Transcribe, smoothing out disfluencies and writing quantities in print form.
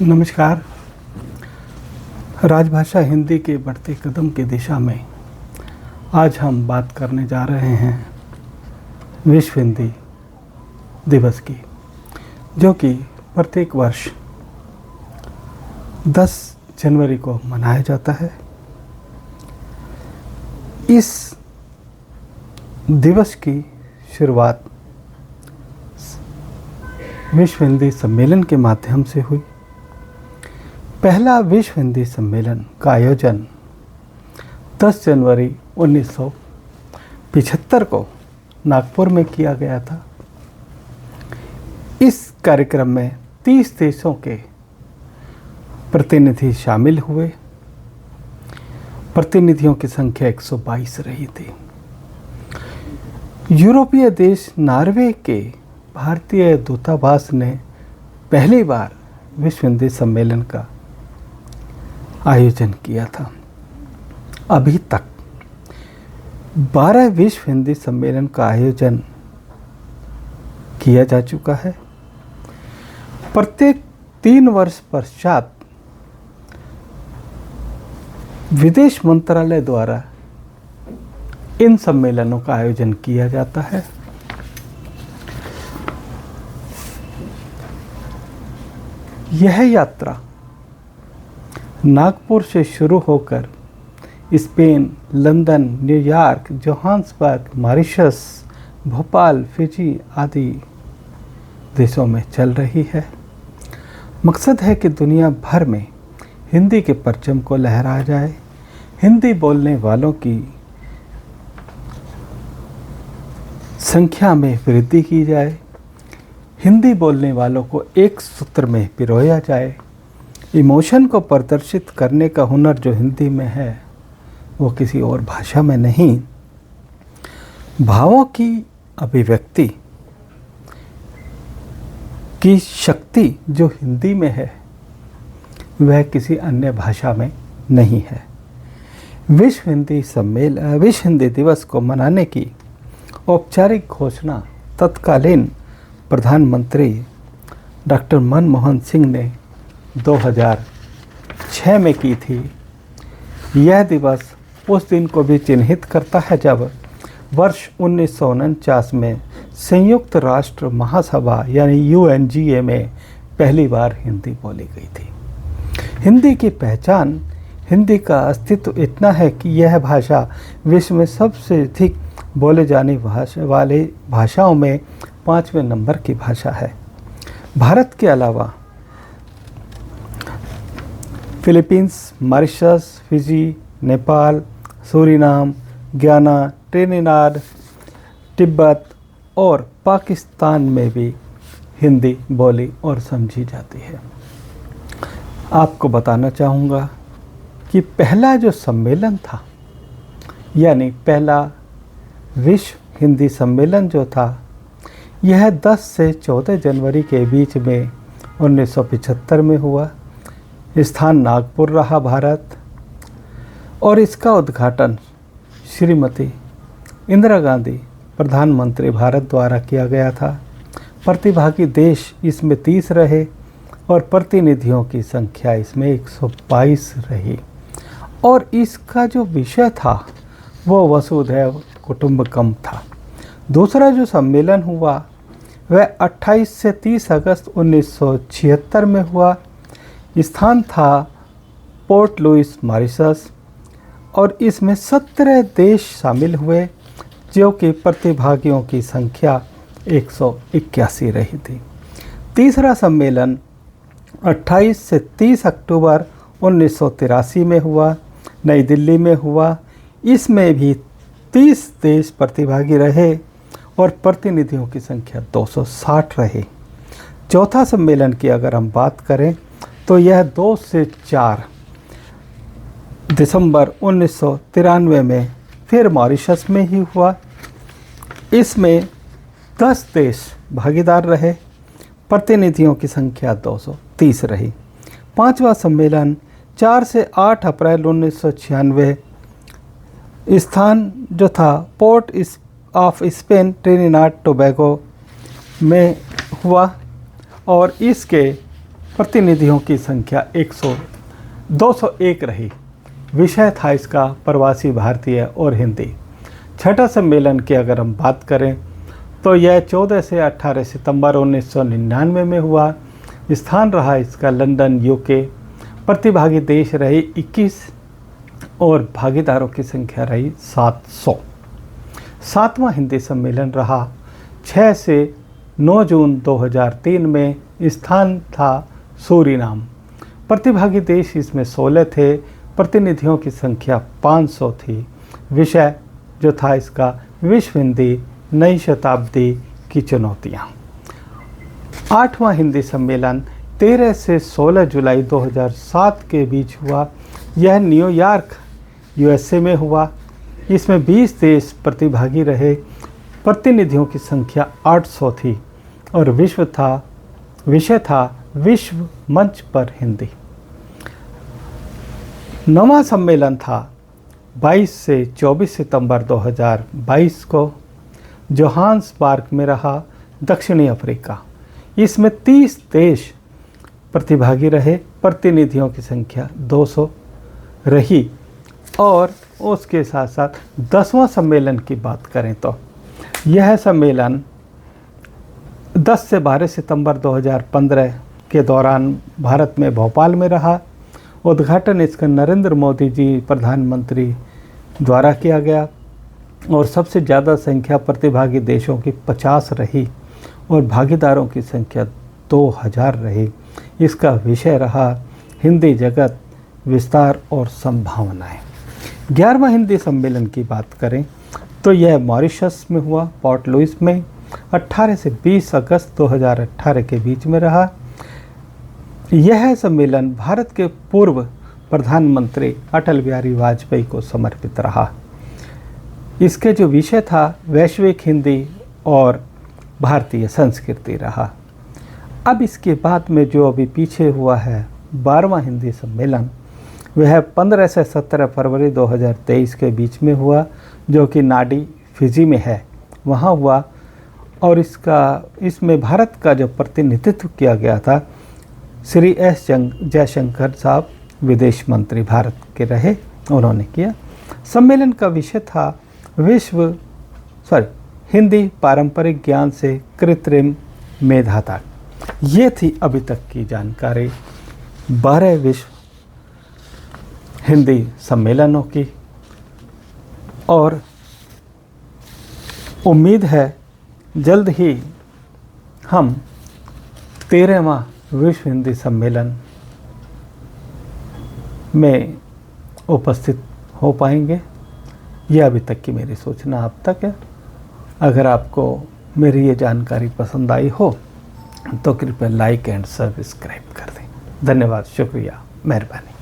नमस्कार। राजभाषा हिंदी के बढ़ते कदम की दिशा में आज हम बात करने जा रहे हैं विश्व हिंदी दिवस की, जो कि प्रत्येक वर्ष 10 जनवरी को मनाया जाता है। इस दिवस की शुरुआत विश्व हिंदी सम्मेलन के माध्यम से हुई। पहला विश्व हिंदी सम्मेलन का आयोजन 10 जनवरी 1975 को नागपुर में किया गया था। इस कार्यक्रम में 30 देशों के प्रतिनिधि शामिल हुए। प्रतिनिधियों की संख्या 122 रही थी। यूरोपीय देश नॉर्वे के भारतीय दूतावास ने पहली बार विश्व हिंदी सम्मेलन का आयोजन किया था। अभी तक 12 विश्व हिंदी सम्मेलन का आयोजन किया जा चुका है। प्रत्येक 3 वर्ष पश्चात विदेश मंत्रालय द्वारा इन सम्मेलनों का आयोजन किया जाता है। यह यात्रा नागपुर से शुरू होकर Spain, London, New York, Johannesburg, Mauritius, Bhopal, Fiji आदि देशों में चल रही है। मकसद है कि दुनिया भर में हिंदी के परचम को लहराया जाए, हिंदी बोलने वालों की संख्या में वृद्धि की जाए, हिंदी बोलने वालों को एक सूत्र में पिरोया जाए। इमोशन को प्रदर्शित करने का हुनर जो हिंदी में है वो किसी और भाषा में नहीं। भावों की अभिव्यक्ति की शक्ति जो हिंदी में है वह किसी अन्य भाषा में नहीं है। विश्व हिंदी दिवस को मनाने की औपचारिक घोषणा तत्कालीन प्रधानमंत्री डॉक्टर मनमोहन सिंह ने 2006 में की थी। यह दिवस उस दिन को भी चिन्हित करता है जब वर्ष 1949 में संयुक्त राष्ट्र महासभा यानी UNGA में पहली बार हिंदी बोली गई थी। हिंदी की पहचान, हिंदी का अस्तित्व इतना है कि यह भाषा विश्व में सबसे अधिक बोले जाने वाले भाषाओं में 5वें नंबर की भाषा है। भारत के अलावा Philippines, Mauritius, Fiji, Nepal, Suriname, Guyana, Trinidad, Tibet और पाकिस्तान में भी हिंदी बोली और समझी जाती है। आपको बताना चाहूँगा कि पहला जो सम्मेलन था, यानी पहला विश्व हिंदी सम्मेलन जो था, यह 10 से 14 जनवरी के बीच में 1975 में हुआ। स्थान नागपुर रहा, भारत। और इसका उद्घाटन श्रीमती इंदिरा गांधी प्रधानमंत्री भारत द्वारा किया गया था। प्रतिभागी देश इसमें 30 रहे और प्रतिनिधियों की संख्या इसमें 122 रही। और इसका जो विषय था वो वसुधैव कुटुंबकम था। दूसरा जो सम्मेलन हुआ वह 28 से 30 अगस्त 1976 में हुआ। स्थान था पोर्ट लुइस, मॉरिशस। और इसमें 17 देश शामिल हुए, जो कि प्रतिभागियों की संख्या 181 रही थी। तीसरा सम्मेलन 28 से 30 अक्टूबर 1983 में हुआ, नई दिल्ली में हुआ। इसमें भी 30 देश प्रतिभागी रहे और प्रतिनिधियों की संख्या 260 रही। चौथा सम्मेलन की अगर हम बात करें तो यह 2 से 4 दिसंबर 1993 में फिर मॉरिशस में ही हुआ। इसमें 10 देश भागीदार रहे, प्रतिनिधियों की संख्या 230 रही। पांचवा सम्मेलन 4 से 8 अप्रैल 1996, स्थान जो था port of Spain, Trinidad Tobago में हुआ। और इसके प्रतिनिधियों की संख्या 201 रही। विषय था इसका प्रवासी भारतीय और हिंदी। छठा सम्मेलन की अगर हम बात करें तो यह 14 से 18 सितंबर 1999 में हुआ। स्थान रहा इसका लंदन, यूके। प्रतिभागी देश रहे 21 और भागीदारों की संख्या रही 700। सातवां हिंदी सम्मेलन रहा 6 से 9 जून 2003 में। स्थान था सूरीनाम। प्रतिभागी देश इसमें 16 थे। प्रतिनिधियों की संख्या 500 थी। विषय जो था इसका विश्व हिंदी, नई शताब्दी की चुनौतियाँ। आठवां हिंदी सम्मेलन 13 से 16 जुलाई 2007 के बीच हुआ। यह न्यूयॉर्क, यूएसए में हुआ। इसमें 20 देश प्रतिभागी रहे। प्रतिनिधियों की संख्या 800 थी और विषय था विश्व मंच पर हिंदी। नवां सम्मेलन था 22 से 24 सितंबर 2022 को जोहान्सबर्ग में रहा, दक्षिणी अफ्रीका। इसमें 30 देश प्रतिभागी रहे। प्रतिनिधियों की संख्या 200 रही। और उसके साथ साथ 10वां सम्मेलन की बात करें तो यह सम्मेलन 10 से 12 सितंबर 2015 के दौरान भारत में भोपाल में रहा। उद्घाटन इसका नरेंद्र मोदी जी प्रधानमंत्री द्वारा किया गया और सबसे ज़्यादा संख्या प्रतिभागी देशों की 50 रही और भागीदारों की संख्या 2000 रही। इसका विषय रहा हिंदी जगत, विस्तार और संभावनाएं। 11वां हिंदी सम्मेलन की बात करें तो यह मॉरिशस में हुआ, पोर्ट लुइस में। 18 से 20 अगस्त 2018 के बीच में रहा। यह सम्मेलन भारत के पूर्व प्रधानमंत्री अटल बिहारी वाजपेयी को समर्पित रहा। इसके जो विषय था वैश्विक हिंदी और भारतीय संस्कृति रहा। अब इसके बाद में जो अभी पीछे हुआ है 12वां हिंदी सम्मेलन, वह 15 से 17 फरवरी 2023 के बीच में हुआ, जो कि नाडी, फिजी में है, वहाँ हुआ। और इसमें भारत का जो प्रतिनिधित्व किया गया था, श्री एस जयशंकर साहब विदेश मंत्री भारत के रहे, उन्होंने किया। सम्मेलन का विषय था हिंदी पारंपरिक ज्ञान से कृत्रिम मेधा तक। ये थी अभी तक की जानकारी 12 विश्व हिंदी सम्मेलनों की। और उम्मीद है जल्द ही हम 13वां विश्व हिंदी सम्मेलन में उपस्थित हो पाएंगे। यह अभी तक की मेरी सूचना अब तक है। अगर आपको मेरी ये जानकारी पसंद आई हो तो कृपया लाइक एंड सब्सक्राइब कर दें। धन्यवाद, शुक्रिया, मेहरबानी।